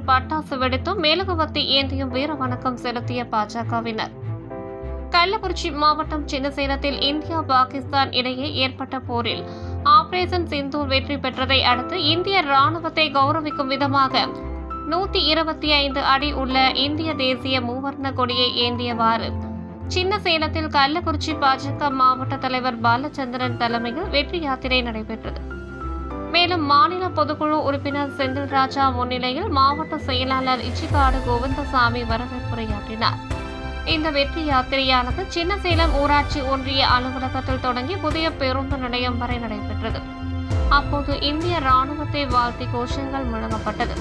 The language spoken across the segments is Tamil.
பட்டாசு வெடித்தும் மெழுகுவர்த்தி ஏந்தியும் வீர வணக்கம் செலுத்திய பாஜகவினர். கள்ளக்குறிச்சி மாவட்டம் சின்னசேலத்தில் இந்தியா பாகிஸ்தான் இடையே ஏற்பட்ட போரில் ஆபரேஷன் சிந்தூர் வெற்றி பெற்றதை அடுத்து இந்திய ராணுவத்தை கௌரவிக்கும் விதமாக 125 அடி உள்ள இந்திய தேசிய மூவர்ண கொடியை ஏந்தியவாறு சின்னசேலத்தில் கள்ளக்குறிச்சி பாஜக மாவட்ட தலைவர் பாலச்சந்திரன் தலைமையில் வெற்றி யாத்திரை நடைபெற்றது. மேலும் மாநில பொதுக்குழு உறுப்பினர் செந்தில் ராஜா முன்னிலையில் மாவட்ட செயலாளர் இச்சிக்காடு கோவிந்தசாமி வரவேற்புரையாற்றினார். இந்த வெற்றி யாத்திரையானது சின்னசேலம் ஊராட்சி ஒன்றிய அலுவலகத்தில் தொடங்கி புதிய பேருந்து நிலையம் வரை நடைபெற்றது. அப்போது இந்திய ராணுவத்தை வாழ்த்தி கோஷங்கள் முழங்கப்பட்டது.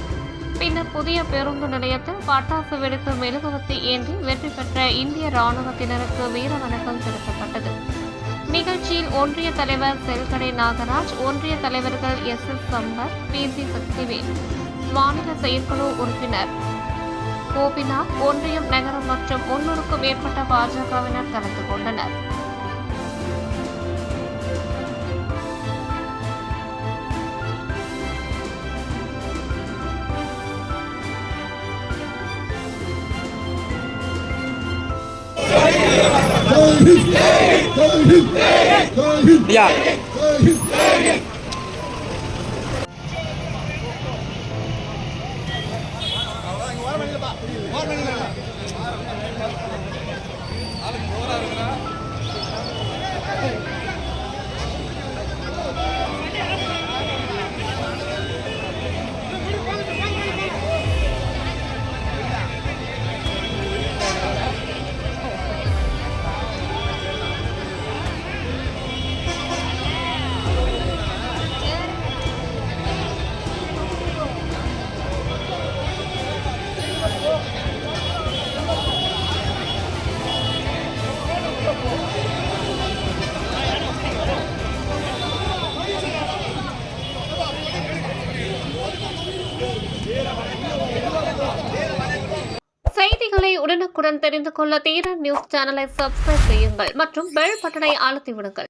பின்னர் புதிய பேருந்து நிலையத்தில் பட்டாசு வெடித்து மெழுகுவர்த்தி ஏந்தி வெற்றி பெற்ற இந்திய ராணுவத்தினருக்கு வீர வணக்கம் செலுத்தப்பட்டது. நிகழ்ச்சியில் ஒன்றிய தலைவர் செல்கடை நாகராஜ், ஒன்றிய தலைவர்கள் எஸ். சம்பத், பி.சி. சக்திவேல், மாநில செயற்குழு உறுப்பினர் கோபிநாத், ஒன்றியம் நகரம் மற்றும் 300க்கும் மேற்பட்ட பாஜகவினர் கலந்து கொண்டனர். செய்திகளை உடனுக்குடன் தெரிந்து கொள்ள தீரன் நியூஸ் சேனலை சப்ஸ்கிரைப் செய்யுங்கள் மற்றும் பெல் பட்டனை அழுத்தி விடுங்கள்.